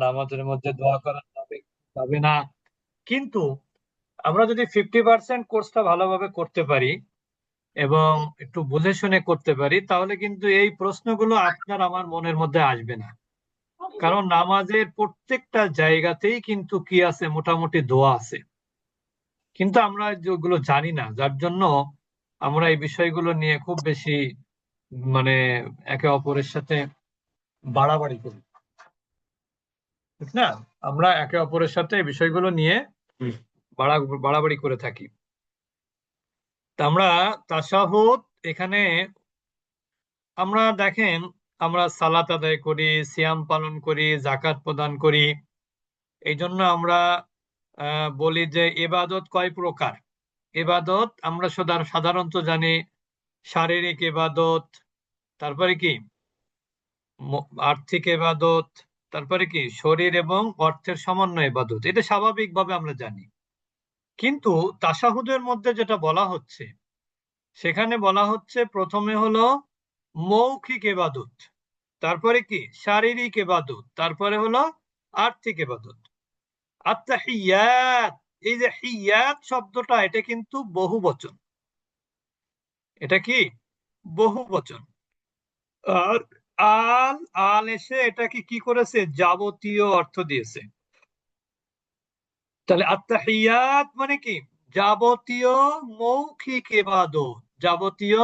নামাজের মধ্যে দোয়া করা যাবে যাবে না, কিন্তু আমরা যদি 50% কোর্সটা ভালোভাবে করতে পারি এবং একটু বুঝে শুনে করতে পারি, তাহলে কিন্তু এই প্রশ্নগুলো আপনার আমার মনের মধ্যে আসবে না। কারণ নামাজের প্রত্যেকটা জায়গাতেই কিন্তু কি আছে, মোটামুটি দোয়া আছে, কিন্তু আমরা যেগুলো জানি না, যার জন্য আমরা এই বিষয়গুলো নিয়ে খুব বেশি মানে একে অপরের সাথে বাড়াবাড়ি করি, ঠিক না? আমরা একে অপরের সাথে এই বিষয়গুলো নিয়ে বাড়াবাড়ি করে থাকি। তা আমরা তাশাহুদ, এখানে আমরা দেখেন, আমরা সালাত আদায় করি, সিয়াম পালন করি, জাকাত প্রদান করি। এই জন্য আমরা বলি যে ইবাদত কয় প্রকার। ইবাদত আমরা সাধারণত জানি শারীরিক ইবাদত, তারপরে কি আর্থিক ইবাদত, তারপরে কি শরীর এবং অর্থের সমন্বয় ইবাদত, এটা স্বাভাবিকভাবে আমরা জানি। কিন্তু তাশাহুদের মধ্যে যেটা বলা হচ্ছে, সেখানে বলা হচ্ছে প্রথমে হলো মৌখিক ইবাদত, তারপরে কি শারীরিক ইবাদত, তারপরে হলো আর্থিক ইবাদত। আত্তাহিয়াত, এই যে হিয়াত শব্দটা, এটা কিন্তু বহু বচন। এটা কি বহু বচন। আর আল আল এসে এটাকে কি করেছে, যাবতীয় অর্থ দিয়েছে। তাহলে আত্তাহিয়াত মানে কি, যাবতীয় মৌখিক ইবাদত, যাবতীয়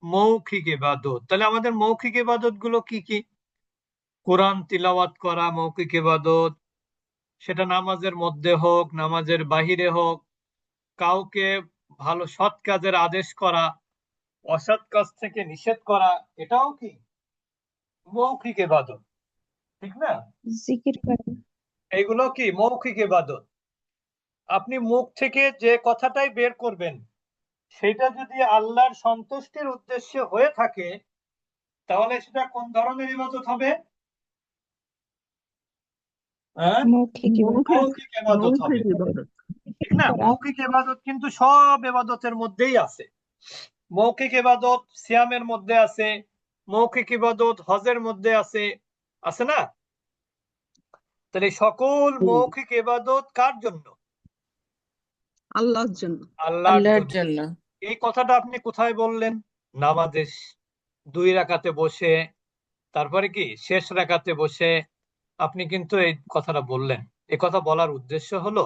মৌখিক ইবাদত। তাহলে আমাদের মৌখিক ইবাদত গুলো কি কি? কোরআন তিলাওয়াত করা মৌখিক ইবাদত, সেটা নামাজের মধ্যে হোক, নামাজের বাহিরে হোক। কাউকে ভালো সৎ কাজের আদেশ করা, অসৎ কাজ থেকে নিষেধ করা, এটাও কি মৌখিক ইবাদত, ঠিক না? জিকির করে। এইগুলো কি মৌখিক ইবাদত। আপনি মুখ থেকে যে কথাটাই বের করবেন, সেটা যদি আল্লাহর সন্তুষ্টির উদ্দেশ্যে হয়ে থাকে, তাহলে সেটা কোন ধরনের ইবাদত হবে? হ্যাঁ, মৌখিক ইবাদত। মৌখিক ইবাদত হবে, ঠিক না? মৌখিক ইবাদত কিন্তু সব ইবাদতের মধ্যেই আছে। মৌখিক ইবাদত সিয়ামের মধ্যে আছে, মৌখিক ইবাদত হজের মধ্যে আছে, আছে না? তাহলে সকল মৌখিক ইবাদত কার জন্য? আল্লাহর জন্য। আল্লাহর আল্লাহর জন্য। জন্য। এই কথাটা আপনি কোথায় বললেন? নামাজে 2 রাকাতে বসে, তারপরে কি শেষ রাকাতে বসে আপনি কিন্তু এই কথাটা বললেন। এই কথা বলার উদ্দেশ্য হলো,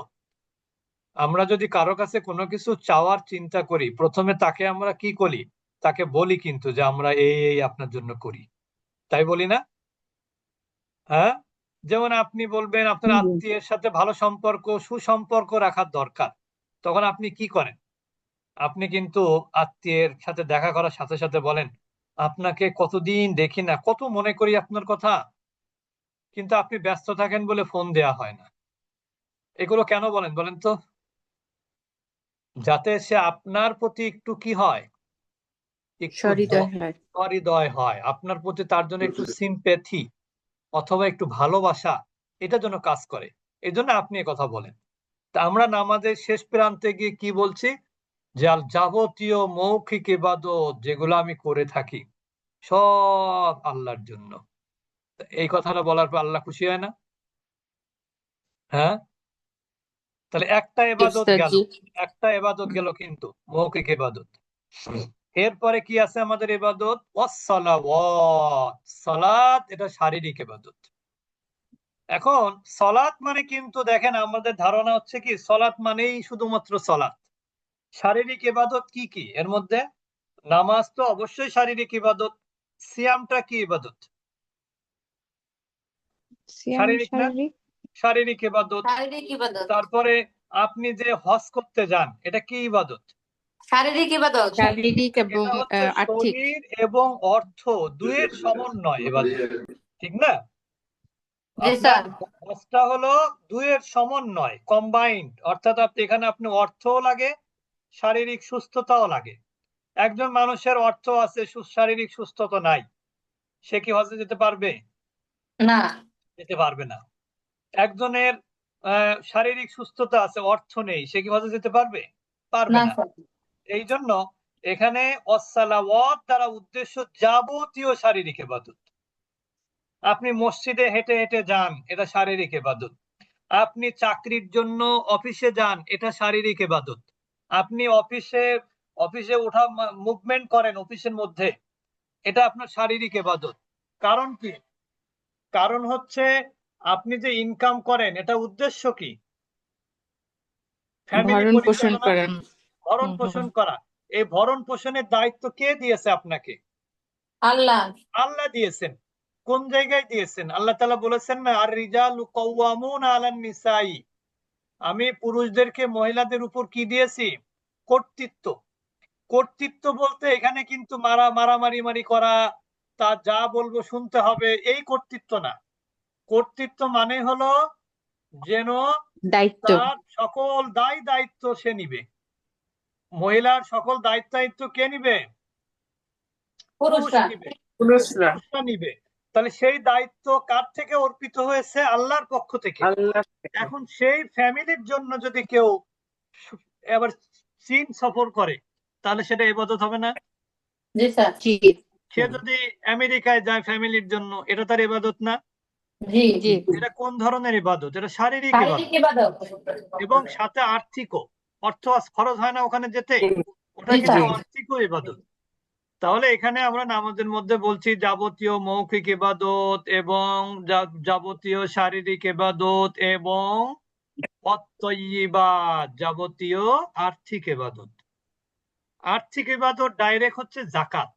আমরা যদি কারো কাছে কোনো কিছু চাওয়ার চিন্তা করি, প্রথমে তাকে আমরা কি করি, তাকে বলি কিন্তু যে আমরা এই এই আপনার জন্য করি, তাই বলি না? হ্যাঁ, যেমন আপনি বলবেন আপনার আত্মীয়ের সাথে ভালো সম্পর্ক, সুসম্পর্ক রাখার দরকার, তখন আপনি কি করেন? আপনি কিন্তু আত্মীয়ের সাথে দেখা করার সাথে সাথে বলেন, আপনাকে কতদিন দেখি না, কত মনে করি আপনার কথা, কিন্তু আপনি ব্যস্ত থাকেন বলে ফোন দেয়া হয় না। এগুলো কেন বলেন বলেন তো? যাতে সে আপনার প্রতি একটু কি হয়, একটু সহৃদয় হয়। হৃদয় হয়, আপনার প্রতি তার জন্য একটু সিম্প্যাথি অথবা একটু ভালোবাসা, এটা যেন কাজ করে। এই জন্য আপনি কথা বলেন। তা আমরা নামাজের শেষ প্রান্তে গিয়ে কি বলছি, যে যাবতীয় মৌখিক ইবাদত যেগুলো আমি করে থাকি, সব আল্লাহর জন্য। এই কথাটা বলার পর আল্লাহ খুশি হয় না? হ্যাঁ, তাহলে একটা ইবাদত গেল, জি। একটা ইবাদত গেল কিন্তু মৌখিক ইবাদত। এরপরে কি আছে আমাদের ইবাদত? ওয়াসসালাওয়াত, সালাত, এটা শারীরিক ইবাদত। এখন সলাৎ মানে কিন্তু দেখেন, আমাদের ধারণা হচ্ছে কি সলাৎ মানেই শুধুমাত্র সলাৎ। শারীরিক ইবাদত কি কি এর মধ্যে? নামাজ তো অবশ্যই শারীরিক ইবাদত। সিয়ামটা কি ইবাদত? সিয়াম শারীরিক না? শারীরিক। শারীরিক ইবাদত। শারীরিক ইবাদত। তারপরে আপনি যে হজ করতে যান, এটা কি ইবাদত? শারীরিক ইবাদত। শারীরিক এবং এটা হচ্ছে আর্থিক। শরীর এবং অর্থ দুইয়ের সমন্বয় ইবাদত, ঠিক না? জি আপনার স্যার। হজটা হলো দুইয়ের সমন্বয়, কম্বাইন্ড, অর্থাৎ এখানে আপনি অর্থও লাগে, শারীরিক সুস্থতাও লাগে। একজন মানুষের অর্থ আছে, শারীরিক সুস্থতা নাই, সে কি হজে যেতে পারবে? না। যেতে পারবে না। একজনের শারীরিক সুস্থতা আছে, অর্থ নেই, সে কি হজে যেতে পারবে? পারবে না না। স্যার। এই জন্য এখানে অসসালাওয়াত দ্বারা উদ্দেশ্য যাবতীয় শারীরিক ইবাদত। আপনি মসজিদে হেঁটে হেঁটে যান, এটা শারীরিক ইবাদত। আপনি চাকরির জন্য অফিসে যান, এটা শারীরিক ইবাদত। আপনি অফিসে অফিসে ওঠা মুভমেন্ট করেন অফিসের মধ্যে, এটা আপনার শারীরিক ইবাদত। কারণ কি? কারণ হচ্ছে আপনি যে ইনকাম করেন, এটা উদ্দেশ্য কি? ফ্যামিলি ভরণ পোষণ পরিচালনা, করেন। ভরণ হুম, পোষণ হুম। করা। এই ভরণ পোষণের দায়িত্ব কে দিয়েছে আপনাকে? আল্লাহ। আল্লাহ দিয়েছেন। কোন জায়গায় দিয়েছেন? আল্লাহ তাআলা বলেছেন না, আর রিজালু কাওয়ামুনা আলান নিসাই, আমি পুরুষদেরকে মহিলাদের উপর কি দিয়েছি? কর্তৃত্ব। কর্তৃত্ব বলতে এখানে কিন্তু মারামারি করা, তা যা বলবো শুনতে হবে, এই কর্তৃত্ব না। কর্তৃত্ব মানে হলো যেন দায়িত্ব। তার সকল দায়িত্ব সে নিবে। মহিলার সকল দায়িত্ব কে নিবে? পুরুষ পুরুষরা। নিবে, পুরুষরা। পুরুষরা নিবে। তাহলে সেই দায়িত্ব কার থেকে অর্পিত হয়েছে? আল্লাহর পক্ষ থেকে। আল্লাহ। এখন সেই ফ্যামিলির জন্য যদি কেউ এবার চীন সফর করে, তাহলে সেটা ইবাদত হবে না? জি স্যার। জি সে যদি আমেরিকায় যায় ফ্যামিলির জন্য, এটা তার ইবাদত না? জি। জি। এটা কোন ধরনের ইবাদত? এটা শারীরিক শারীরিক ইবাদত, ইবাদত। এবং সাথে আর্থিকও। অর্থ খরচ হয় না ওখানে যেতে, ওটা জি কিন্তু স্যার। আর্থিকও ইবাদত। তাহলে এখানে আমরা নামাজের মধ্যে বলছি যাবতীয় মৌখিক ইবাদত এবং যাবতীয় শারীরিক ইবাদত এবং অত্তয়্যিবাত, যাবতীয় আর্থিক ইবাদত। আর্থিক ইবাদত ডাইরেক্ট হচ্ছে যাকাত,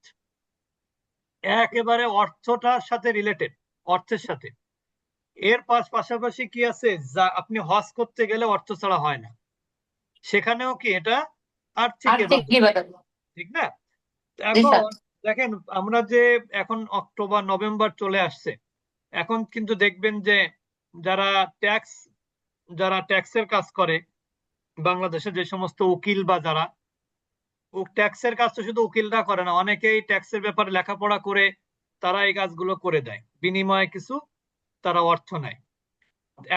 একেবারে অর্থটার সাথে রিলেটেড, অর্থের সাথে। এর পাশাপাশি কি আছে? আপনি হজ করতে গেলে অর্থ ছাড়া হয় না, সেখানেও কি এটা আর্থিক আর্থিক ইবাদত, ইবাদত। ঠিক না? জি এখন স্যার। দেখেন, আমরা যে এখন অক্টোবর নভেম্বর চলে আসছে, এখন কিন্তু দেখবেন যে যারা ট্যাক্স যারা ট্যাক্সের কাজ করে বাংলাদেশে, যে সমস্ত উকিল বা যারা ট্যাক্সের কাজ, তো শুধু উকিলরা করে না, অনেকেই ট্যাক্সের ব্যাপারে লেখাপড়া করে তারা এই কাজগুলো করে দেয়, বিনিময়ে কিছু তারা অর্থ নেয়।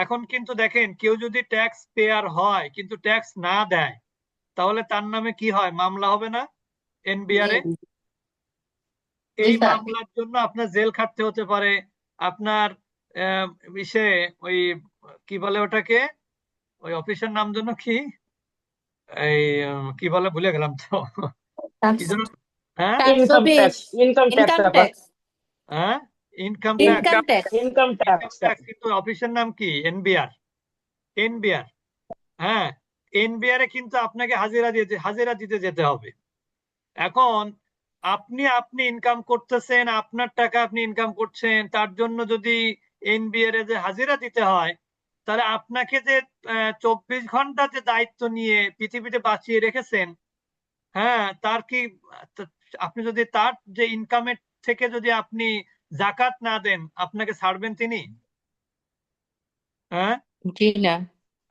এখন কিন্তু দেখেন, কেউ যদি ট্যাক্স পেয়ার হয় কিন্তু ট্যাক্স না দেয়, তাহলে তার নামে কি হয়? মামলা হবে না এনবিআর এ? জি এই স্যার। মামলার জন্য আপনার জেল খাটতে হতে পারে। আপনার ইসে ওই কি বলে ওটাকে, ওই অফিসের নাম জন্য কি, এই কি বলে ভুলে গেলাম তো, কি যেন, হ্যাঁ tax income office. Tax, income tax income ব্যাপার, ট্যাক্স। হ্যাঁ, income tax. Income tax. Income income tax. Tax, কিন্তু অফিসের নাম কি? এনবিআর। এনবিআর, হ্যাঁ। এনবিআর এ কিন্তু আপনাকে হাজিরা দিতে যেতে হবে। এখন আপনি ইনকাম করতেছেন, আপনার টাকা আপনি ইনকাম করছেন, তার জন্য যদি এনবিআর এ যে হাজিরা দিতে হয়, তাহলে আপনাকে যে 24 ঘন্টা যে দায়িত্ব নিয়ে পৃথিবীতে বাঁচিয়ে রেখেছেন, হ্যাঁ, তার কি, আপনি যদি তার যে ইনকামের থেকে যদি আপনি জাকাত না দেন, আপনাকে ছাড়বেন তিনি? হ্যাঁ, জি না।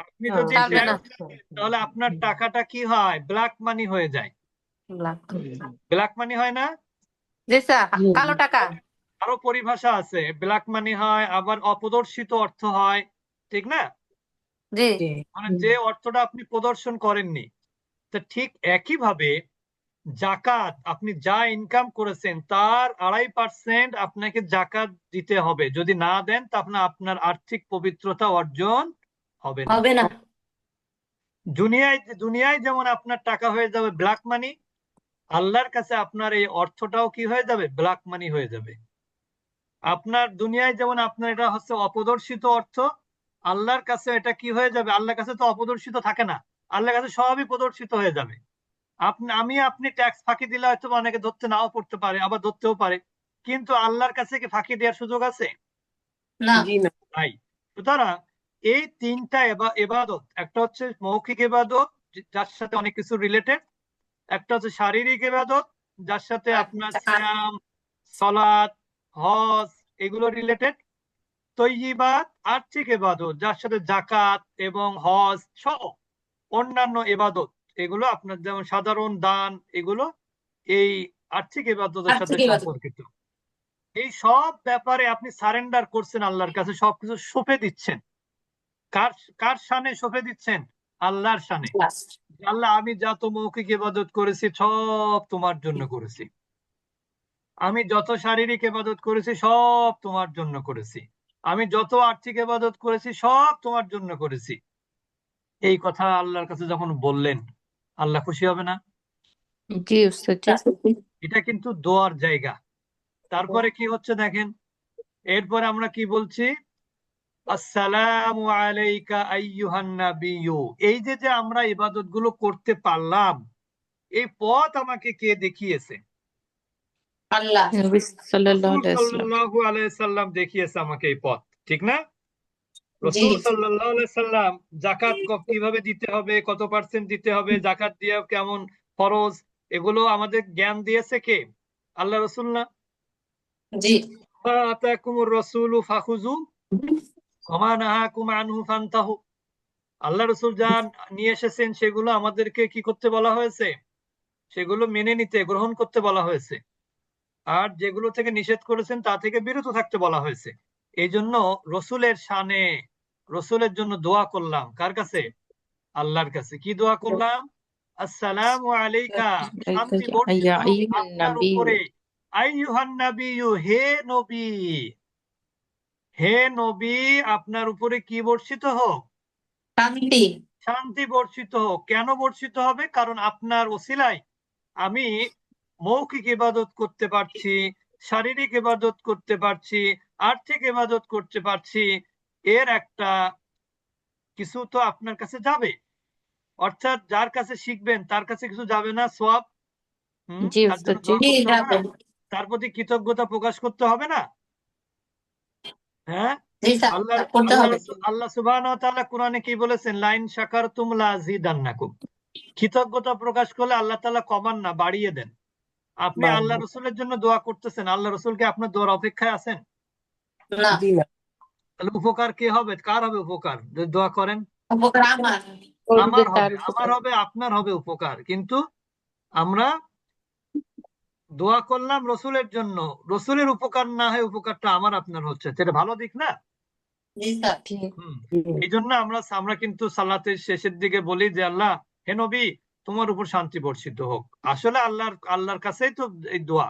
আপনি যদি ছাড়বে না। ট্যাক্স না দেন, তাহলে আপনার টাকাটা কি হয়? ব্ল্যাক মানি হয়ে যায়। ব্ল্যাক মানি হয় না? জি স্যার। কালো টাকা। আরো পরিভাষা আছে, ব্ল্যাক মানি হয়, আবার অপ্রদর্শিত অর্থ হয়, ঠিক না? জি। মানে যে অর্থটা আপনি প্রদর্শন করেননি। তো ঠিক একইভাবে জাকাত, আপনি যা ইনকাম করেছেন তার 2.5% আপনাকে জাকাত দিতে হবে। যদি না দেন তা আপনার আর্থিক পবিত্রতা অর্জন হবে না। হবে না। দুনিয়ায় যেমন আপনার টাকা হয়ে যাবে ব্ল্যাক মানি, আল্লাহর কাছে আপনার এই অর্থটাও কি হয়ে যাবে? ব্ল্যাক মানি হয়ে যাবে। আপনার দুনিয়ায় যেমন আপনার এটা হচ্ছে অপ্রদর্শিত অর্থ, আল্লাহর কাছে এটা কি হয়ে যাবে? আল্লাহর কাছে তো অপ্রদর্শিত থাকে না, আল্লাহর কাছে সবই প্রদর্শিত হয়ে যাবে। আপনি ট্যাক্স ফাঁকি দিলে হয়তো অনেকে ধরতে নাও পড়তে পারে, আবার ধরতেও পারে, কিন্তু আল্লাহর কাছে কি ফাঁকি দেওয়ার সুযোগ আছে? না। জি না। নাই। সুতরাং এই তিনটা এবাদত, একটা হচ্ছে মৌখিক এবাদত যার সাথে অনেক কিছু রিলেটেড, একটা হচ্ছে শারীরিক ইবাদত যার সাথে আপনার সিয়াম, সালাত, হজ এগুলো রিলেটেড, তৈয়িবাত আর্থিক ইবাদত যার সাথে জাকাত এবং হজ সহ অন্যান্য ইবাদত, এগুলো আপনার যেমন সাধারণ দান, এগুলো এই আর্থিক ইবাদতের সাথে আর্থিক ইবাদত। সম্পর্কিত। এই সব ব্যাপারে আপনি সারেন্ডার করছেন আল্লাহর কাছে, সবকিছু সঁপে দিচ্ছেন। কার কার শানে সঁপে দিচ্ছেন? আল্লাহর শানে। আল্লাহ, আমি যত মৌখিক ইবাদত করেছি সব তোমার জন্য করেছি। আমি যত শারীরিক ইবাদত করেছি সব তোমার জন্য করেছি, আমি যত আর্থিক ইবাদত করেছি সব তোমার জন্য করেছি। এই কথা আল্লাহর কাছে যখন বললেন, আল্লাহ খুশি হবে না? জি উস্তাদ জি। এটা কিন্তু দোয়ার জায়গা। তারপরে কি হচ্ছে দেখেন, এরপরে আমরা কি বলছি, আসসালামু আলাইকা আইয়ুহান নাবিয়্যু। এই যে যে আমরা ইবাদত গুলো করতে পারলাম, এই পথ আমাকে কে দেখিয়েছে? আল্লাহ নবী সাল্লাল্লাহু রসূল আলাইহি ওয়াসাল্লাম। সাল্লাল্লাহু আলাইহি সাল্লাম দেখিয়েছে আমাকে এই পথ, ঠিক না? জি রসূল সাল্লাল্লাহু আলাইহি সাল্লাম জাকাত কিভাবে দিতে হবে, কত পার্সেন্ট দিতে হবে, জাকাত দিয়ে কেমন ফরজ, এগুলো আমাদের জ্ঞান দিয়েছে কে? আল্লাহ রসূল না? জি মা আতাকুমুর রাসূলু ফাখুযু ওয়া মা নাহাকুম আনহু ফান্তাহু। আল্লাহ রসূল যা নিয়ে এসেছেন সেগুলো আমাদেরকে কি করতে বলা হয়েছে? সেগুলো মেনে নিতে, গ্রহণ করতে বলা হয়েছে। আর যেগুলো থেকে নিষেধ করেছেন তা থেকে বিরত থাকতে বলা হয়েছে। এই জন্য রসুলের শানে, রসুলের জন্য দোয়া করলাম কার কাছে? আল্লাহর কাছে। কি দোয়া করলাম? আসসালামু আলাইকা, শান্তি বর্ষিত ইয়া হোক আইয়ুহান আপনার নাবিয়্যু। উপরে, আইয়ুহান নাবিয়্যু, হে নবী, হে নবী, আপনার উপরে কি বর্ষিত হোক? শান্তি। শান্তি বর্ষিত হোক। কেন বর্ষিত হবে? কারণ আপনার ওসিলায় আমি মৌখিক ইবাদত করতে পারছি, শারীরিক ইবাদত করতে পারছি, আর্থিক ইবাদত করতে পারছি। এর একটা কিছু তো আপনার কাছে যাবে। অর্থাৎ যার কাছে শিখবেন তার কাছে কিছু যাবে না, সওয়াব? জি তার জন্য উস্তাদ জি। দোয়া জি করতে হবে যাবে। না? তার প্রতি কৃতজ্ঞতা প্রকাশ করতে হবে না? হ্যাঁ। জি স্যার আল্লাহ করতে আল্লাহ হবে। আল্লাহ সুবহানাহু ওয়া তাআলা কোরআনে কি বলেছেন? লাইন শাকারতুম লাযিদান্নাকুম। কৃতজ্ঞতা প্রকাশ করলে আল্লাহ তাআলা কমান না, বাড়িয়ে দেন। আপনি আল্লাহ রসুলের জন্য দোয়া করতেছেন, আল্লাহ রসুল কি আপনার দোয়ার অপেক্ষায় আছেন? না জি না। তাহলে উপকার কে হবে? কার হবে উপকার যদি দোয়া করেন? উপকার আমার আমার করবে তার হবে, আমার উপকার। হবে, আপনার হবে উপকার। কিন্তু আমরা দোয়া করলাম রসুলের জন্য, রসুলের উপকার না হয় উপকারটা আমার আপনার হচ্ছে, সেটা ভালো দিক না? জি স্যার জি। হম। এই জন্য আমরা আমরা কিন্তু সালাতের শেষের দিকে বলি যে আল্লাহ, হে নবী, তোমার উপর শান্তি বর্ষিত হোক। আসলে আল্লাহর কাছেই তো এই দোয়া।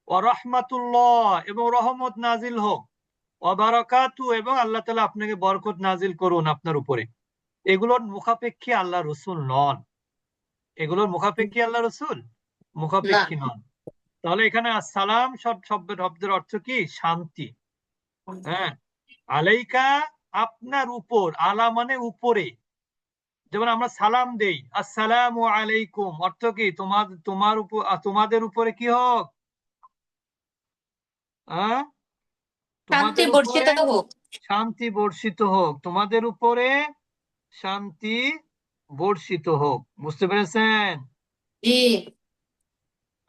ও রহমাতুল্লাহ, এবং রহমত নাজিল হোক। ও বারাকাতু, এবং আল্লাহ তাআলা আপনাকে বরকত নাজিল করুন আপনার উপরে। এগুলোর মুখাপেক্ষী আল্লাহ রসুল নন। এগুলোর মুখাপেক্ষী আল্লাহ রসুল না মুখাপেক্ষী নন। তাহলে এখানে আসসালাম শব্দের অর্থ কি? শান্তি। হ্যাঁ। আলাইকা, আপনার উপর, আলা মানে উপরে। যেমন আমরা সালাম দেই, আসসালামু আলাইকুম, অর্থ কি? তোমার উপর, তোমাদের উপরে কি হোক? হ্যাঁ, শান্তি তোমাদের বর্ষিত উপরে হোক। শান্তি বর্ষিত হোক, তোমাদের উপরে শান্তি বর্ষিত হোক। বুঝতে পেরেছেন? জি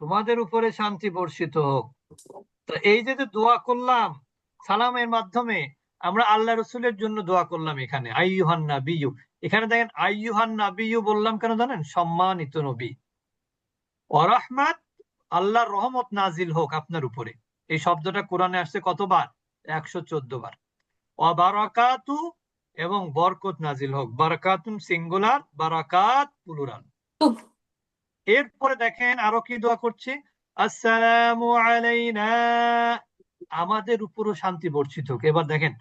তোমাদের উপরে শান্তি বর্ষিত হোক। তো এই যে যে দোয়া করলাম সালামের মাধ্যমে, আমরা আল্লাহ রসুলের জন্য দোয়া করলাম। এখানে আইয়ুহান নাবিয়্যু, এখানে দেখেন আইয়ুহান নাবিয়্যু বললাম কেন জানেন? সম্মানিত নবী। ওয়া রাহমাত, আল্লাহর রহমত নাজিল হোক আপনার উপরে। এই শব্দটা কোরআনে আসছে কতবার? 114 বার। ওয়া বারাকাতু, এবং বরকত নাজিল হোক। বারাকাতুন সিঙ্গুলার, বারাকাত প্লুরাল। খুব। এরপরে দেখেন আরো কি দোয়া করছে, আসসালামু আলাইনা, আমাদের উপরও শান্তি বর্ষিত হোক। এবার দেখেন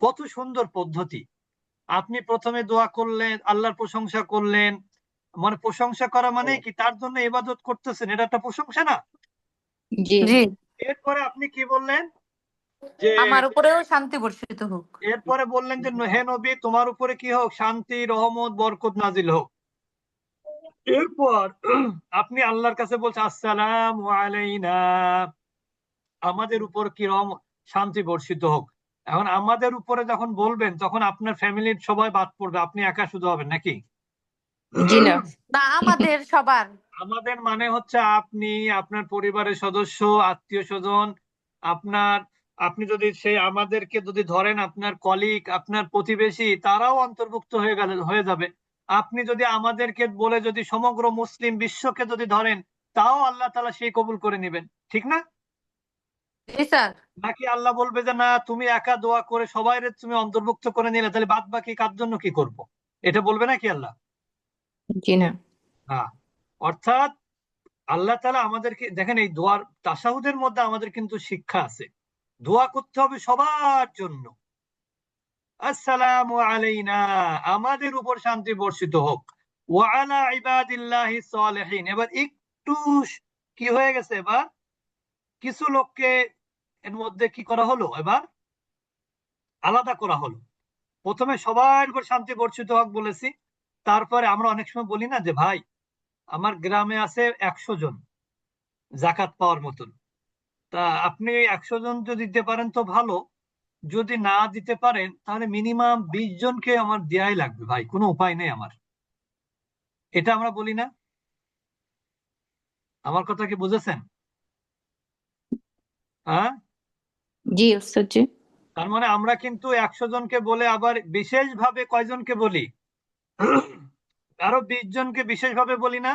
কত সুন্দর পদ্ধতি। আপনি প্রথমে দোয়া করলেন, আল্লাহর প্রশংসা করলেন। মানে প্রশংসা করা মানে কি? তার জন্য ইবাদত করতেছেন, এটা একটা প্রশংসা না? জি জি। এরপরে আপনি কি বললেন? যে আমার উপরেও শান্তি বর্ষিত হোক। এরপরে বললেন যে হে নবী, তোমার উপরে কি হোক? শান্তি, রহমত, বরকত নাজিল হোক। এরপর আপনি আল্লাহর কাছে বলছেন আসসালামু আলাইনা, আমাদের উপর কি শান্তি বর্ষিত হোক। এখন আমাদের উপরে যখন বলবেন তখন আপনার ফ্যামিলির সবাই বাদ পড়বে, আপনি একা শুধু হবেন নাকি? জি না। না আমাদের সবার। আমাদের মানে হচ্ছে আপনি, আপনার পরিবারের সদস্য, আত্মীয় স্বজন, আপনার, আপনি যদি সেই আমাদেরকে যদি ধরেন, আপনার কলিগ, আপনার প্রতিবেশী, তারাও অন্তর্ভুক্ত হয়ে যাবে। আপনি যদি আমাদেরকে বলে যদি সমগ্র মুসলিম বিশ্বকে যদি ধরেন, তাও আল্লাহ তাআলা সেই কবুল করে নেবেন, ঠিক না? জি স্যার। নাকি আল্লাহ বলবে যে না, তুমি একা দোয়া করে সবাই তুমি অন্তর্ভুক্ত করে নিলে, তাহলে বাদ বাকি কার জন্য কি করব? এটা বলবে নাকি আল্লাহ? জি না। হ্যাঁ। অর্থাৎ আল্লাহ তাআলা আমাদেরকে দেখেন, এই দোয়ার তাশাহুদের মধ্যে আমাদের কিন্তু শিক্ষা আছে। দোয়া করতে হবে সবার জন্য। আসসালামু আলাইনা, আমাদের উপর শান্তি বর্ষিত হোক, ওয়া আলা ইবাদিল্লাহিস সালিহিন। এবার একটু কি হয়ে গেছে, এবার কিছু লোককে এর মধ্যে কি করা হলো, এবার আলাদা করা হলো। প্রথমে সবার উপর শান্তি বর্ষিত হোক বলেছি, তারপরে আমরা অনেক সময় বলি না যে ভাই আমার গ্রামে আছে 100 জন জাকাত পাওয়ার মতন, তা আপনি 100 জন যদি দিতে পারেন তো ভালো, যদি না দিতে পারেন তাহলে মিনিমাম 20 জনকে আমার দেয়াই লাগবে ভাই, কোনো উপায় নেই আমার। এটা আমরা বলি না? আমার কথা কি বুঝেছেন? হ্যাঁ, জি ওস্তাদ জি। তার মানে আমরা কিন্তু 100 জনকে বলে আবার বিশেষভাবে কয়জনকে বলি? আরো 20 জনকে বিশেষভাবে বলি না?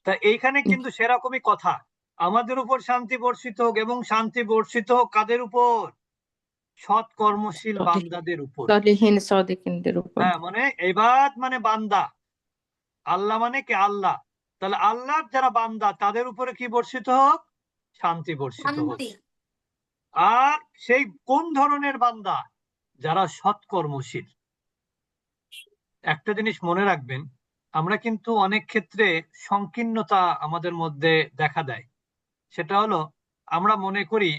তা এইখানে কিন্তু সেরকমই কথা, আমাদের উপর শান্তি বর্ষিত হোক, এবং শান্তি বর্ষিত হোক কাদের উপর? সৎ কর্মশীল বান্দাদের উপর। সালিহিন সাদিকিনদের উপর। হ্যাঁ, মানে ইবাদ মানে বান্দা, আল্লাহ মানে কি আল্লাহ, তাহলে আল্লাহর যারা বান্দা তাদের উপরে কি বর্ষিত হোক? শান্তি বর্ষিত হোক। শান্তি। আর সেই কোন ধরনের বান্দা? যারা সৎকর্মশীল। একটা জিনিস মনে রাখবেন, আমরা কিন্তু অনেক ক্ষেত্রে সংকীর্ণতা আমাদের মধ্যে দেখা দেয়। সেটা হলো, আমরা মনে করি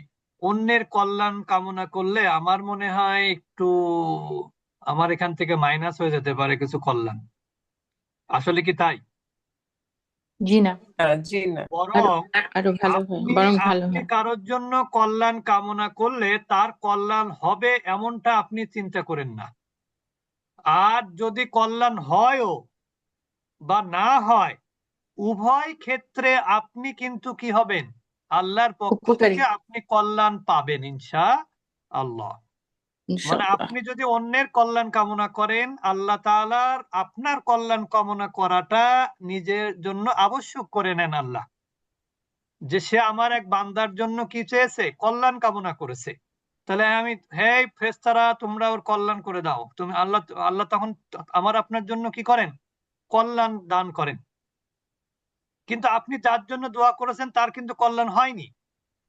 অন্যের কল্যাণ কামনা করলে আমার মনে হয় একটু আমার এখান থেকে মাইনাস হয়ে যেতে পারে কিছু কল্যাণ। আসলে কি তাই? জি না, জি না। বরং আরো ভালো হয়, আপনি বরং ভালো আপনি হয়। কারোর জন্য কল্যাণ কামনা করলে তার কল্যাণ হবে এমনটা আপনি চিন্তা করেন না। আর যদি কল্যাণ হয়ও বা না হয়, উভয় ক্ষেত্রে আপনি কিন্তু কি হবেন? আল্লাহর পক্ষ উপকারী থেকে আপনি কল্যাণ পাবেন ইনশাআল্লাহ। মানে ইনশাআল্লাহ। আপনি যদি অন্যের কল্যাণ কামনা করেন, আল্লাহ তাআলার আপনার কল্যাণ কামনা করাটা নিজের জন্য আবশ্যক করে নেন আল্লাহ, যে সে আমার এক বান্দার জন্য কি চেয়েছে? কল্যাণ কামনা করেছে। তাহলে আমি, হে ফেরেশতারা তোমরা ওর কল্যাণ করে দাও, তুমি আল্লাহ আল্লাহ তখন আমার আপনার জন্য কি করেন? কল্যাণ দান করেন। কিন্তু আপনি যার জন্য দোয়া করেছেন তার কিন্তু কল্যাণ হয়নি,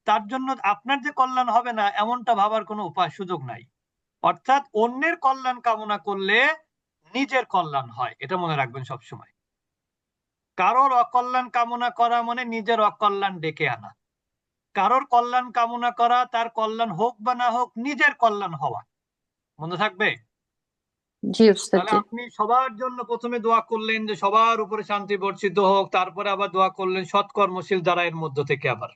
তার জন্য আপনার যে কল্যাণ হবে না এমনটা ভাবার কোনো উপায় সুযোগ নাই। অর্থাৎ অন্যের কল্যাণ কামনা করলে নিজের কল্যাণ হয়, এটা মনে রাখবেন সবসময়। কারোর অকল্যাণ কামনা করা মানে নিজের অকল্যাণ ডেকে আনা। কারোর কল্যাণ কামনা করা, তার কল্যাণ হোক বা না হোক, নিজের কল্যাণ হওয়া। মনে থাকবে? জি ওস্তাদ তাহলে জি। আপনি সবার জন্য প্রথমে দোয়া করলেন যে সবার উপরে শান্তি বর্ষিত হোক, তারপরে আবার দোয়া করলেন সৎকর্মশীল যারা এর মধ্য থেকে। আবার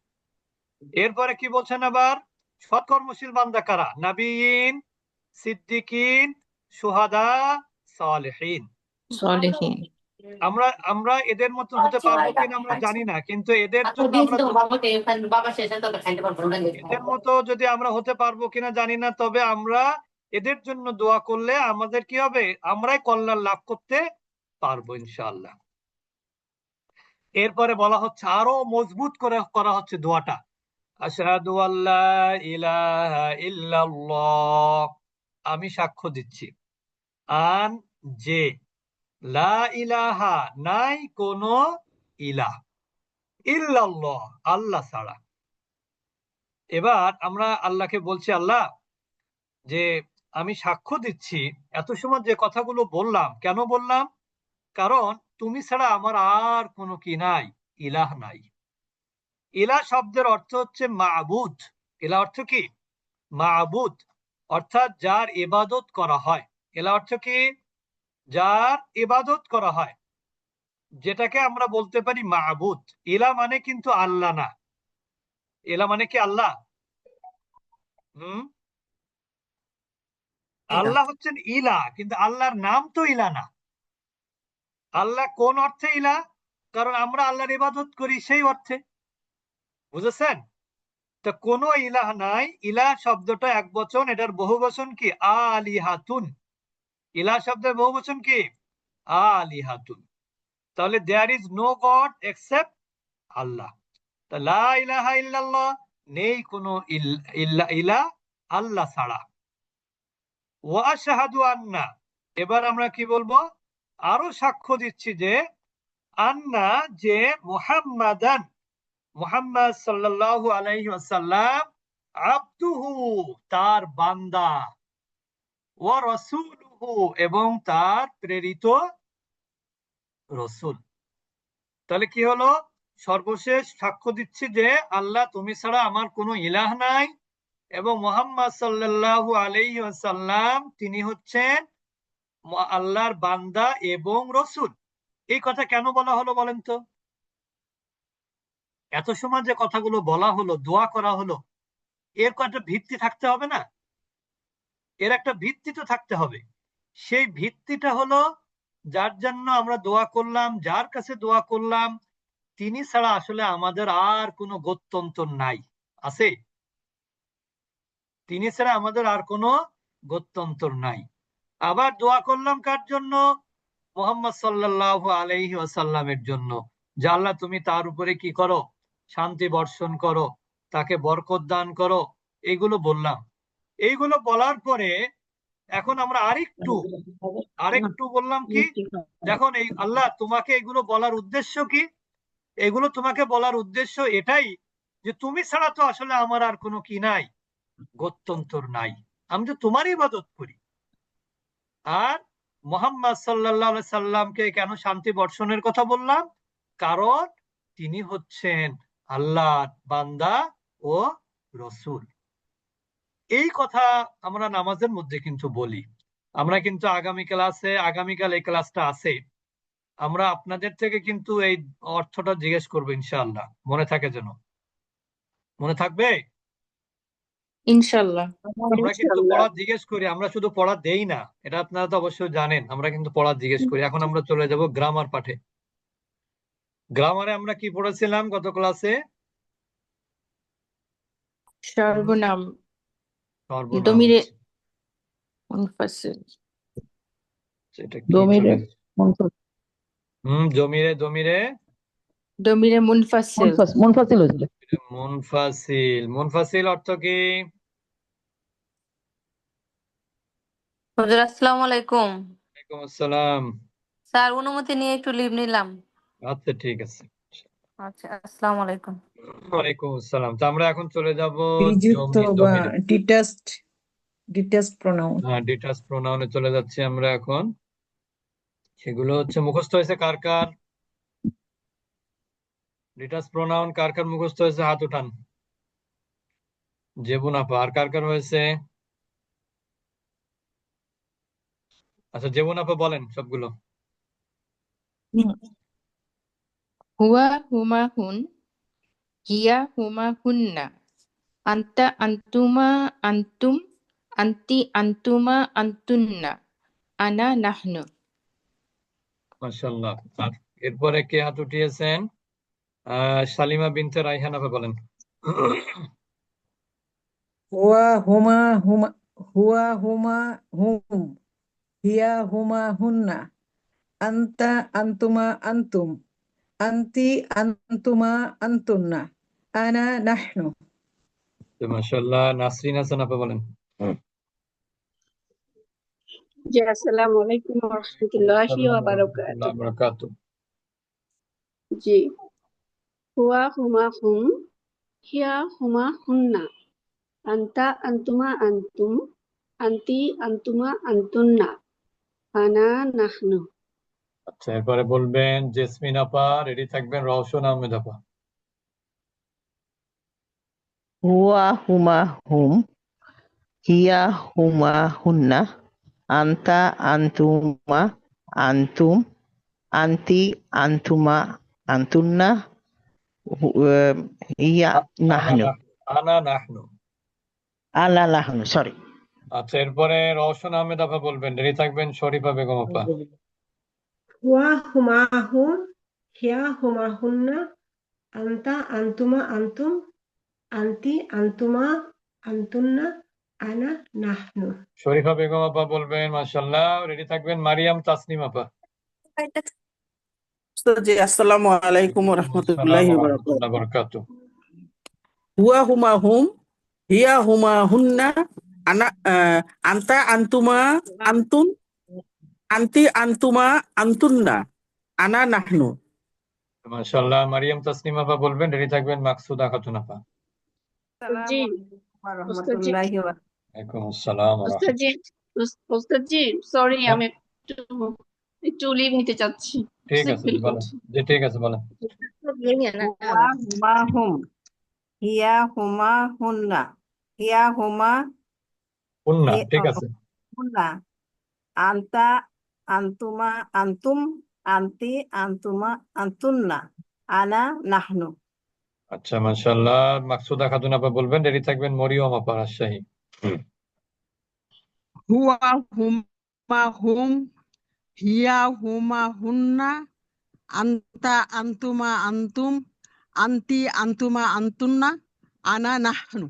এরপরে কি বলছেন? আবার সৎকর্মশীল বান্দা কারা? নবীন, সিদ্দিকিন, সুহাদা, সালেহিন। সালিহিন। আমরা আমরা এদের মতো হতে পারবো কিনা আমরা জানি না, কিন্তু এদের জন্য আমরা এদের মতো যদি আমরা হতে পারবো কিনা জানি না, তবে আমরা এদের জন্য দোয়া করলে আমাদের কি হবে? আমরাই কল্যাণ লাভ করতে পারবো ইনশাআল্লাহ। এরপরে বলা হচ্ছে, আরো মজবুত করে করা হচ্ছে দোয়াটা। আশহাদু আল্লা ইলাহা ইল্লাল্লাহ, আমি সাক্ষ্য দিচ্ছি, আন যে, লা ইলাহা নাই কোনো ইলাহ, ইল্লাল্লাহ আল্লাহ ছাড়া। এবার আমরা আল্লাহকে বলছি, আল্লাহ যে আমি সাক্ষ্য দিচ্ছি, এত সময় যে কথাগুলো বললাম কেন বললাম? কারণ তুমি ছাড়া আমার আর কোনো কি নাই, ইলাহ নাই। ইলাহ শব্দের অর্থ হচ্ছে মাবুদ। ইলাহ অর্থ কি? মাবুদ, অর্থাৎ যার ইবাদত করা হয়। ইলাহ অর্থ কি? যার ইবাদত করা হয়, যেটাকে আমরা বলতে পারি মাবুদ। ইলাহ মানে কিন্তু আল্লাহ না। ইলাহ মানে কি আল্লাহ? হুম, আল্লাহ হচ্ছেন ইলাহ, কিন্তু আল্লাহর নাম তো ইলাহ না। আল্লাহ কোন অর্থে ইলাহ? কারণ আমরা আল্লাহর ইবাদত করি সেই অর্থে। বুঝেছেন? তো কোন ইলাহ নাই। ইলাহ শব্দটা এক বচন, এটার বহু বচন কি? আলিহাতুন। ইলাহ শব্দের বহু বচন কি? আলিহাতুন। তাহলে there is no god except Allah. তা লা ইলাহা ইল্লাল্লাহ, নেই কোনো ইলাহ আল্লাহ ছাড়া। ওয়া আশহাদু আন্না, এবার আমরা কি বলবো? আরো সাক্ষ্য দিচ্ছি যে আন্না যে মুহাম্মাদান মুহাম্মদ সাল্লাল্লাহু আলাইহি ওয়াসাল্লাম আবদুহু তার বান্দা, ওয়া রাসূলুহু এবং তার প্রেরিত রসূল। তাহলে কি হলো? সর্বশেষ সাক্ষ্য দিচ্ছি যে আল্লাহ তুমি ছাড়া আমার কোনো ইলাহ নাই এবং মুহাম্মদ সাল্লাল্লাহু আলাইহি ওয়াসাল্লাম তিনি হচ্ছেন আল্লাহর বান্দা এবং রসূল। এই কথা কেন বলা হলো বলেন তো? এত সময় যে কথাগুলো বলা হলো, দোয়া করা হলো, এর একটা ভিত্তি থাকতে হবে না? এর একটা ভিত্তি তো থাকতে হবে। সেই ভিত্তিটা হলো যার জন্য আমরা দোয়া করলাম, যার কাছে দোয়া করলাম, তিনি ছাড়া আসলে আমাদের আর কোনো গত্যন্তর নাই। আছে? তিনি ছাড়া আমাদের আর কোনো গত্যন্তর নাই। আবার দোয়া করলাম কার জন্য? মুহাম্মদ সাল্লাল্লাহু আলাইহি ওয়াসাল্লামের জন্য, যে আল্লাহ তুমি তার উপরে কি করো? শান্তি বর্ষণ করো, তাকে বরকত দান করো। এইগুলো বললাম। এইগুলো বলার পরে এখন আমরা আরেকটু বললাম কি, দেখুন এই আল্লাহ তোমাকে এগুলো বলার উদ্দেশ্য কি? এগুলো তোমাকে বলার উদ্দেশ্য এটাই যে তুমি ছাড়া তো আসলে আমার আর কোনো কি নাই, গত্যন্তর নাই। আমি তো তোমারই ইবাদত করি। আর মুহাম্মদ সাল্লাল্লাহু আলাইহি সাল্লামকে কেন শান্তি বর্ষণের কথা বললাম? কারণ তিনি হচ্ছেন আল্লাহর বান্দা ও রসূল। এই কথা আমরা নামাজের মধ্যে কিন্তু বলি। আমরা কিন্তু আগামীকাল এই ক্লাসটা আছে, আমরা আপনাদের থেকে কিন্তু এই অর্থটা জিজ্ঞেস করবো ইনশাআল্লাহ। মনে থাকে যেন। মনে থাকবে? ইনশাল্লাহ। আমরা কিন্তু পড়া জিজ্ঞেস করি, আমরা শুধু পড়া দেই না, এটা আপনারা তো অবশ্যই জানেন। আমরা কিন্তু পড়া জিজ্ঞেস করি। এখন আমরা চলে যাব গ্রামার পাঠে। গ্রামারে আমরা কি পড়েছিলাম গত ক্লাসে? সর্বনাম, সর্বনাম। দমিরে মুনফাসিল। সেটা কি চলে? জমিরে দমিরে মুনফাসিল। মুনফাসিল হয়েছিল। মুনফাসিল অর্থ কি? হুজুর আসসালামু আলাইকুম। ওয়ালাইকুম আসসালাম। স্যার অনুমতি নিয়ে একটু লিভ নিলাম। আচ্ছা ঠিক আছে। আচ্ছা, আসসালামু আলাইকুম। ওয়ালাইকুম আসসালাম। তো আমরা এখন চলে যাব বিযুক্ত বা ডিটাচড প্রোনাউন। ডিটাচ প্রোনাউনে চলে যাচ্ছি আমরা এখন। সেগুলো হচ্ছে মুখস্থ হয়েছে কার কার? ডিটাচ প্রোনাউন কার কার মুখস্থ হয়েছে? হাত উঠান। জেবুন আপা। আর কার কার হয়েছে? আচ্ছা জেবুন আপা বলেন সবগুলো। হুয়া হুমা হুন, হিয়া হুমা হুন্না, আন্তা আন্তুমা আন্তুম, আন্তি আন্তুমা আন্তুন্না, আনা নাহনু। মাশাআল্লাহ। আর এরপরে কে হাত উঠিয়েছেন? শালিমা বিনতে রাইহান আপা বলেন। হুয়া হুমা হুমা, হুয়া হুমা হুম, হিয়া হুমা হুন্না, আন্তা আন্তুমা আন্তুম, আন্তি আন্তুমা আন্তুন্না, আনা নাহনু। মাশাআল্লাহ। নাসরিন হাসান আপা বলেন। জি, আসসালামু আলাইকুম ওয়া রাহমাতুল্লাহি ওয়া বারাকাতুহু। জি, হুয়া হুমা হুম, হিয়া হুমা হুন্না, আন্তা আন্তুমা আন্তুম, আন্তি আন্তুমা আন্তুন্না, আনা নাহনু। আচ্ছা এরপরে বলবেন জেসমিন আপা, রেডি থাকবেন। রওশন আহমেদ আপা। হুয়া হুমা হুম, হিয়া হুমা হুন্না, আন্তা আন্তুমা আন্তুম, আন্তি আন্তুমা আন্তুন্না, হিয়া নাহনু, আনা নাহনু। আলা নাহনু, সরি। আচ্ছা এরপরে রওশন আহমেদ আপা বলবেন, রেডি থাকবেন। শরীফা বেগম আপা। হুয়া হুমা হুন, হিয়া হুমা হুন্না, আন্তা আন্তুমা আন্তুম, আন্তি আন্তুমা আন্তুন্না, আনা নাহনু। শরীফা বেগম আপা বলবেন। মাশাআল্লাহ। রেডি থাকবেন। মারিয়াম তাসনিম আপা। জি, আসসালামু আলাইকুম ওয়া রাহমাতুল্লাহি ওয়া বারাকাতুহু। বারাকাতুহু। হুয়া হুমা হুম, হিয়া হুমা হুন্না, আনা আন্তা আন্তুমা আন্তুম, আন্তি আন্তুমা আন্তুন্না, আনা নাহনু। মাশাআল্লাহ। মারিয়াম তাসনিম আপা বলবেন, রেডি থাকবেন মাকসুদা খাতুন আপা। জি আসসালামু ওস্তাদ জি আলাইকুম ওয়া রাহমাতুল্লাহি ওয়া ওয়ালাইকুম আসসালাম ওয়া ওস্তাদ জি ওস্তাদ জি সরি রাহমাতুল্লাহ। আমি একটু একটু লিভ নিতে চাচ্ছি, ঠিক সিক আছে ফিল বলেন, করছি। জি ঠিক আছে বলেন। হুয়া হুমা হুম হিয়া হুমা হুন্না হিয়া হুমা উন্না, ঠিক হি- আছে। হুন্না আন্তা আন্তুমা আন্তুম আন্তি আন্তুমা আন্তুন্না আনা নাহনু। আচ্ছা মাশাআল্লাহ। মাকসুদা খাতুন আপা বলবেন, রেডি থাকবেন মরিয়ম আপা রাজশাহী। হুয়া হুমা হুম হিয়া হুমা হুন্না আন্তা আন্তুমা আন্তুম আন্তি আন্তুমা আন্তুন্না আনা নাহনু।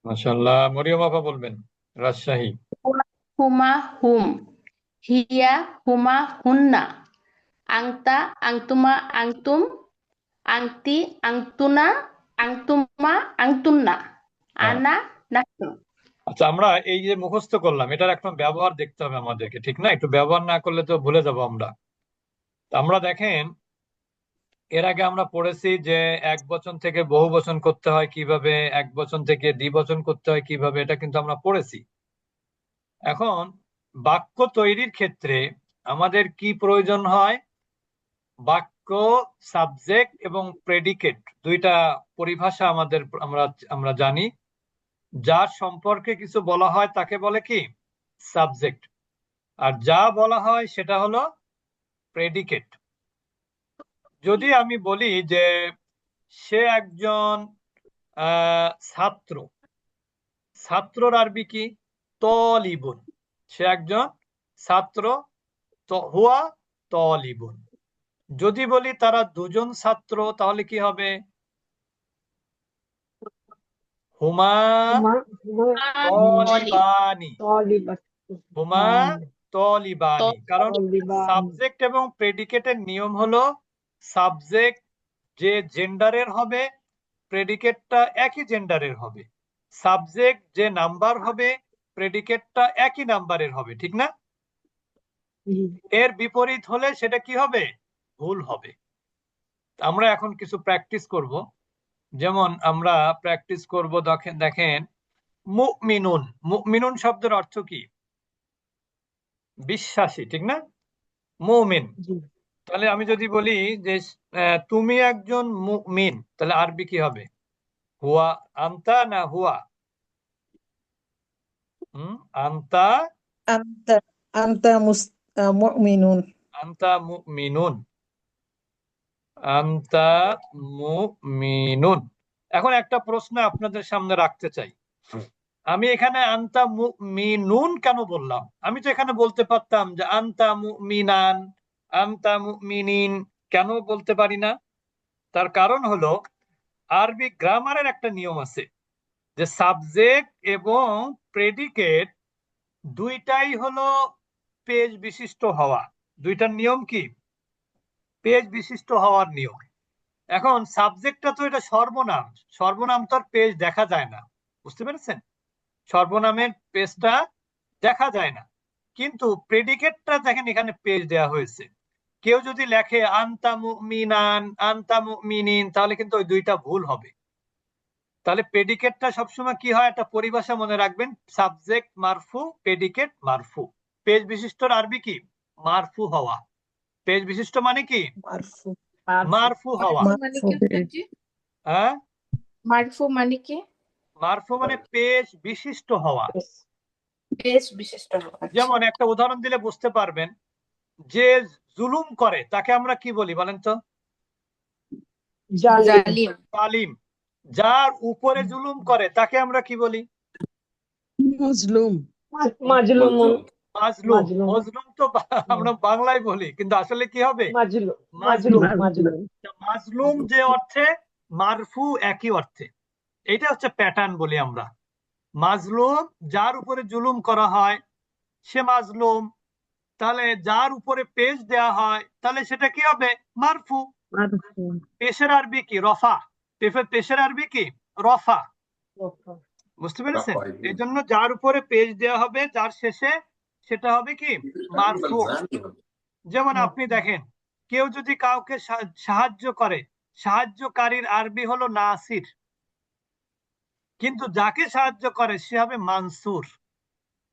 মাশাআল্লাহ। মরিয়ম আপা বলবেন, রাজশাহী। হুমা হুম হিয়া হুমা হুন্না আংতা আংতুমা আংতুম আংতি আংতুনা আংতুমা আংতুন্না হ্যাঁ, আনা নাহনু। আচ্ছা আমরা এই যে মুখস্থ করলাম, এটার একটা ব্যবহার দেখতে হবে আমাদেরকে, ঠিক না? একটু ব্যবহার না করলে তো ভুলে যাবো আমরা। তো আমরা দেখেন, এর আগে আমরা পড়েছি যে এক বচন থেকে বহু বচন করতে হয় কিভাবে, এক বচন থেকে দ্বিবচন করতে হয় কিভাবে, এটা কিন্তু আমরা পড়েছি। এখন বাক্য তৈরির ক্ষেত্রে আমাদের কি প্রয়োজন হয়? বাক্য সাবজেক্ট এবং প্রেডিকেট দুইটা পরিভাষা আমাদের আমরা জানি। যার সম্পর্কে কিছু বলা হয় তাকে বলে কি? সাবজেক্ট। আর যা বলা হয় সেটা হলো প্রেডিকেট। যদি আমি বলি যে সে একজন ছাত্র, ছাত্রর আরবি কি? তলিবুন। সে একজন ছাত্র, হুয়া তলিবুন। যদি বলি তারা দুজন ছাত্র, তাহলে কি হবে? হুমা তলিবানি। হুমা তলিবানি। কারণ সাবজেক্ট এবং প্রেডিকেটের নিয়ম হলো, সাবজেক্ট যে জেন্ডারের হবে, প্রেডিকেটটা একই জেন্ডারের হবে। সাবজেক্ট যে নাম্বার হবে, প্রেডিকেটটা একই নাম্বারের হবে, ঠিক না? এর বিপরীত হলে সেটা কি হবে? ভুল হবে। আমরা এখন কিছু প্র্যাকটিস করব। যেমন আমরা প্র্যাকটিস করব, দেখেন মুমিনুন। মুমিনুন শব্দের অর্থ কি? বিশ্বাসী, ঠিক না? মুমিন। তাহলে আমি যদি বলি যে তুমি একজন মুমিন, তাহলে আরবি কি হবে? হুয়া, আনতা না হুয়া? আনতা, আন্তা আন্তা মুমিনুন। আনতা মুমিনুন, আনতা মুমিনুন। এখন একটা প্রশ্ন আপনাদের সামনে রাখতে চাই। আমি এখানে আনতা মুমিনুন কেন বললাম? আমি তো এখানে বলতে পারতাম যে আনতা মুমিনান, আনতা মুমিনিন। কেন বলতে পারি না? তার কারণ হলো, আরবি গ্রামারের একটা নিয়ম আছে যে সাবজেক্ট এবং প্রেডিকেট দুইটাই হলো পেজ বিশিষ্ট হওয়া। দুইটার নিয়ম কি? পেজ বিশিষ্ট হওয়ার নিয়ম। এখন সাবজেক্টটা তো এটা সর্বনাম, সর্বনাম তো আর পেজ দেখা যায় না, বুঝতে পেরেছেন? সর্বনামের পেজটা দেখা যায় না, কিন্তু প্রেডিকেটটা দেখেন এখানে পেজ দেয়া হয়েছে। কেউ যদি লেখে আনতা মুমিনান, আনতা মুমিনিন, তাহলে কিন্তু ওই দুইটা ভুল হবে। তাহলে প্রেডিকেটটা সবসময় কি হয়? একটা পরিভাষা মনে রাখবেন, সাবজেক্ট মারফু, প্রেডিকেট মারফু। পেজ বিশিষ্টর আরবি কি? মারফু হওয়া। পেজ বিশিষ্ট মানে কি? মারফু। মারফু হওয়া। মানে মারফু। কি উস্তাদজি? হ্যাঁ, মারফু মানে কি? মারফু মানে পেজ বিশিষ্ট হওয়া। বেশ বিশিষ্ট। আচ্ছা। যেমন একটা উদাহরণ দিলে বুঝতে পারবেন, যে জুলুম করে তাকে আমরা কি বলি বলেন তো? জালিম। জালিম। যার উপরে জুলুম করে তাকে আমরা কি বলি? মজলুম। মাজলুম। মজলুম তো আমরা বাংলায় বলি, কিন্তু আসলে কি হবে? মাজলুম। মাজলুম যে অর্থে, মারফু একই অর্থে। এটা হচ্ছে প্যাটার্ন বলি আমরা। মাজলুম, যার উপরে জুলুম করা হয় সে মাজলুম। তাহলে যার উপরে পেশ দেয়া হয়, তাহলে সেটা কি হবে? মারফু। পেশের আরবি কি? রফা। পেশের আরবি কি? রফা। বুঝতে পেরেছেন? এই জন্য যার উপরে পেজ দেওয়া হবে, যার শেষে, সেটা হবে কি? মারফু। যেমন আপনি দেখেন, কেউ যদি কাউকে সাহায্য করে, সাহায্যকারীর আরবি হলো নাসির, কিন্তু যাকে সাহায্য করে সে হবে মানসুর।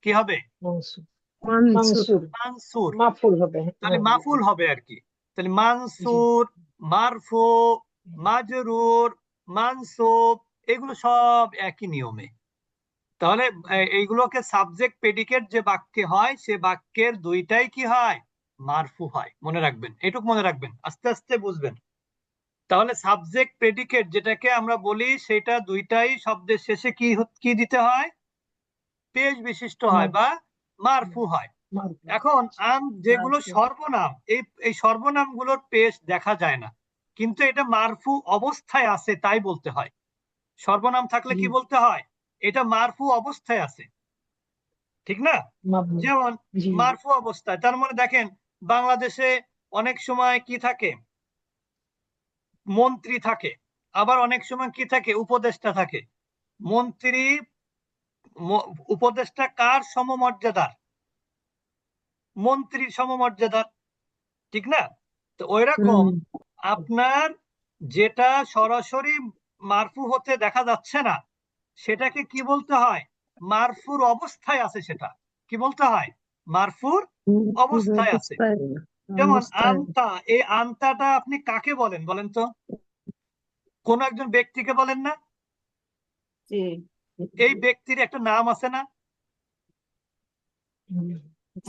কি হবে? মানসুর। মানসুর মানসুর। মাফুল হবে। তাহলে মাফুল হবে আর কি। তাহলে মানসুর, মারফু, মাজরুর, মানসুব, এগুলো সব একই নিয়মে। তাহলে এইগুলোকে সাবজেক্ট প্রেডিকেট যে বাক্যে হয় সে বাক্যের দুইটাই কি হয়? মারফু হয়। মনে রাখবেন, এটুকু মনে রাখবেন, আস্তে আস্তে বুঝবেন। তাহলে সাবজেক্ট প্রেডিকেট যেটাকে আমরা বলি সেটা দুইটাই শব্দের শেষে কি দিতে হয়? পেশ বিশিষ্ট হয় বা মারফু হয়। এখন যেগুলো সর্বনাম, এই সর্বনামগুলোর পেশ দেখা যায় না, কিন্তু এটা মারফু অবস্থায় আছে তাই বলতে হয়। সর্বনাম থাকলে কি বলতে হয়? এটা মারফু অবস্থায় আছে, ঠিক না? যেমন মারফু অবস্থায়, তার মানে দেখেন বাংলাদেশে অনেক সময় কি থাকে? মন্ত্রী থাকে, আবার অনেক সময় কি থাকে? উপদেষ্টা থাকে। মন্ত্রী উপদেষ্টা কার সমমর্যাদার? মন্ত্রীর সমমর্যাদার, ঠিক না? তো ওই রকম আপনার যেটা সরাসরি মারফু হতে দেখা যাচ্ছে না সেটাকে কি বলতে হয়? মারফুর অবস্থায় আছে। সেটা কি বলতে হয়? মারফুর অবস্থায় আছে। যেমন আনতা, এই আনতাটা আপনি কাকে বলেন বলেন তো? কোন একজন ব্যক্তিকে বলেন না? এই ব্যক্তির একটা নাম আছে না?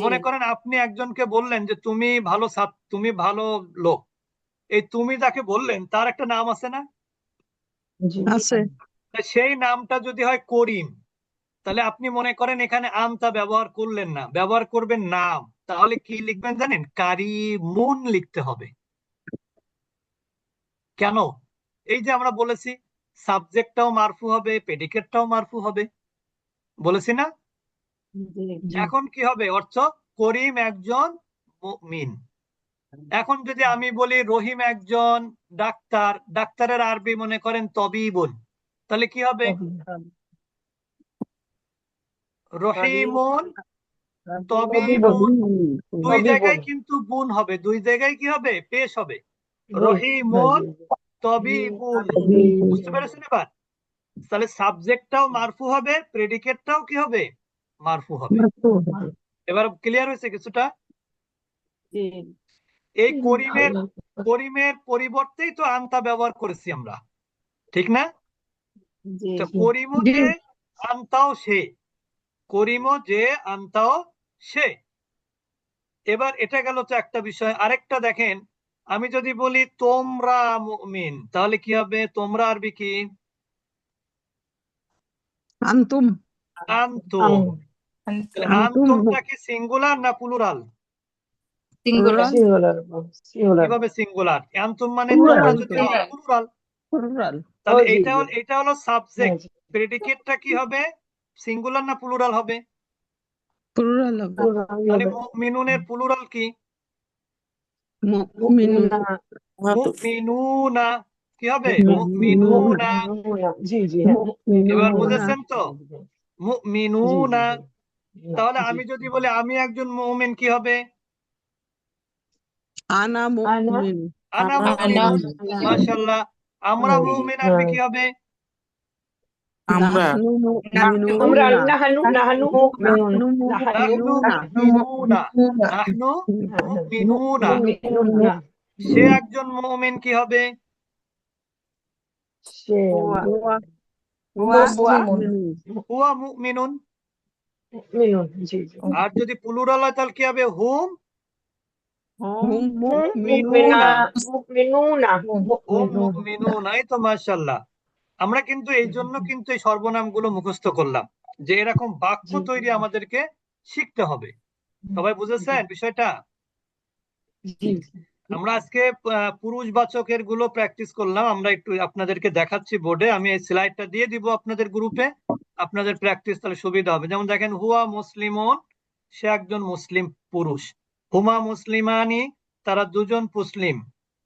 মনে করেন আপনি একজনকে বললেন যে তুমি ভালো তুমি ভালো লোক, এই তুমি যাকে বললেন তার একটা নাম আছে না? আছে। সেই নামটা যদি হয় করিম, তাহলে আপনি মনে করেন এখানে আনতা ব্যবহার করলেন না, ব্যবহার করবেন নাম। তাহলে কি লিখবেন জানেন? কারিমুন লিখতে হবে। কেন? এই যে আমরা বলেছি সাবজেক্টটাও মারফু হবে, প্রেডিকেটটাও মারফু হবে, বলেছি না? এখন কি হবে অর্থ? করিম একজন মুমিন। এখন যদি আমি বলি রহিম একজন ডাক্তার, ডাক্তারের আরবি মনে করেন তবিবুন, তাহলে কি হবে? রহিমুন, তবিবুন, দুই জায়গায় কিন্তু বুন হবে, দুই জায়গায় কি হবে? পেশ হবে। রহিমুন, তবিবুন। বুঝতে পেরেছেন এবার? তাহলে সাবজেক্টটাও মারফু হবে, প্রেডিকেটটাও কি হবে? মারফু হবে। এবার ক্লিয়ার হয়েছে কিছুটা? এই করিমের পরিবর্তেই তো আনতা ব্যবহার করেছি আমরা, ঠিক না? তো করিমও যে আনতাও সে, করিমও যে আনতাও সে। এবার এটা গেল তো একটা বিষয়। আরেকটা দেখেন, আমি যদি বলি তোমরা মুমিন, তাহলে কি হবে? তোমরা আরবি কি? আন্তুম। আনতুম। আনতুমটা কি সিঙ্গুলার না প্লুরাল? কিভাবে সিঙ্গুলার? আনতুম মানে তোমরা যদি হয় প্লুরাল। তাহলে এটা হলো সাবজেক্ট। প্রেডিকেটটা কি হবে? সিঙ্গুলার না প্লুরাল হবে? প্লুরাল হবে। তাহলে মুমিনুনের প্লুরাল কি? মুমিনুনা। কি হবে? মুমিনুনা। এবার বুঝেছেন তো? মুমিনুনা। তাহলে আমি যদি বলি আমি একজন মুমিন, কি হবে? আনা মুমিন। আনা মুমিনুন। মাশাআল্লাহ। আমরা মুমিন আরবি কি হবে? আমরা নাহনু মুমিনুনা। নাহনু মুমিনুনা। সে একজন মুমিন, কি হবে? হুয়া মুমিনুন। আর যদি প্লুরাল হয় তাহলে কি হবে? হুম মুমিনুনা। হুম মুমিনুনা। এই তো মাশাআল্লাহ। আমরা কিন্তু এই জন্য কিন্তু এই সর্বনামগুলো মুখস্থ করলাম, যে এরকম বাক্য তৈরি আমাদেরকে শিখতে হবে। সবাই বুঝেছেন বিষয়টা? আমরা আজকে পুরুষবাচকের গুলো প্র্যাকটিস করলাম। আমরা একটু আপনাদেরকে দেখাচ্ছি বোর্ডে, আমি এই স্লাইডটা দিয়ে দিব আপনাদের গ্রুপে, আপনাদের প্র্যাকটিস তাহলে সুবিধা হবে। যেমন দেখেন, হুয়া মুসলিমুন, সে একজন মুসলিম পুরুষ। হুমা মুসলিমানি, তারা দুজন মুসলিম।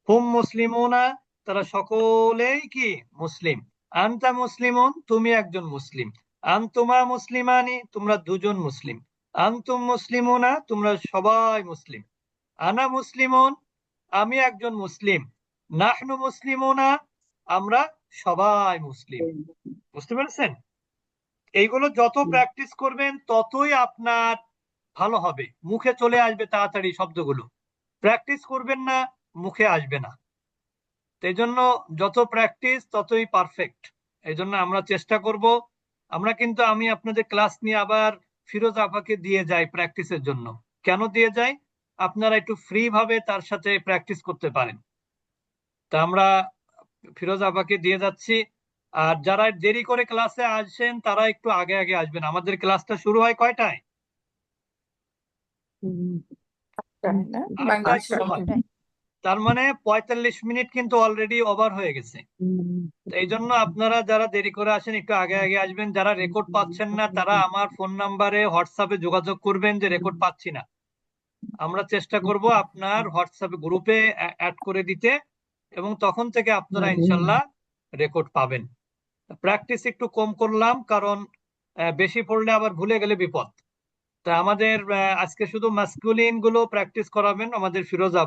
হুম মুসলিমুনা, তারা সকলেই কি? মুসলিম। আনতা মুসলিমুন, তুমি একজন মুসলিম। আনতুমা মুসলিমানি, তোমরা দুজন মুসলিম। আনতুম মুসলিমুনা, তোমরা সবাই মুসলিম। আনা মুসলিমুন, আমি একজন মুসলিম। নাহনু মুসলিমুনা, আমরা সবাই মুসলিম। বুঝতে পেরেছেন? এইগুলো যত প্র্যাকটিস করবেন ততই আপনার ভালো হবে, মুখে চলে আসবে তাড়াতাড়ি শব্দগুলো। প্র্যাকটিস করবেন না, মুখে আসবে না। এই জন্য যত প্র্যাকটিস ততই পারফেক্ট। এই জন্য আমরা চেষ্টা করব। আমরা কিন্তু আমি আপনাদের ক্লাস নিয়ে আবার ফিরোজ আপাকে দিয়ে যাই প্র্যাকটিসের জন্য। কেন দিয়ে যাই? আপনারা একটু ফ্রি ভাবে তার সাথে প্র্যাকটিস করতে পারেন। তা আমরা ফিরোজ আপাকে দিয়ে যাচ্ছি। আর যারা দেরি করে ক্লাসে আসেন তারা একটু আগে আগে আসবেন। আমাদের ক্লাসটা শুরু হয় কয়টায়? না 8টার বাংলাদেশ সময়। সময়। তার মানে 45 মিনিট কিন্তু অলরেডি ওভার হয়ে গেছে। এই জন্য আপনারা যারা দেরি করে আসেন একটু আগে আগে আসবেন। যারা রেকর্ড পাচ্ছেন না তারা আমার ফোন নাম্বারে হোয়াটসঅ্যাপে যোগাযোগ করবেন যে রেকর্ড পাচ্ছি না। আমরা চেষ্টা করব আপনার হোয়াটসঅ্যাপে গ্রুপে অ্যাড করে দিতে, এবং তখন থেকে আপনারা ইনশাল্লাহ রেকর্ড পাবেন। প্র্যাকটিস একটু কম করলাম কারণ বেশি পড়লে আবার ভুলে গেলে বিপদ। তা আমাদের আজকে শুধু মাস্কুলিন গুলো প্র্যাকটিস করাবেন আমাদের ফিরোজ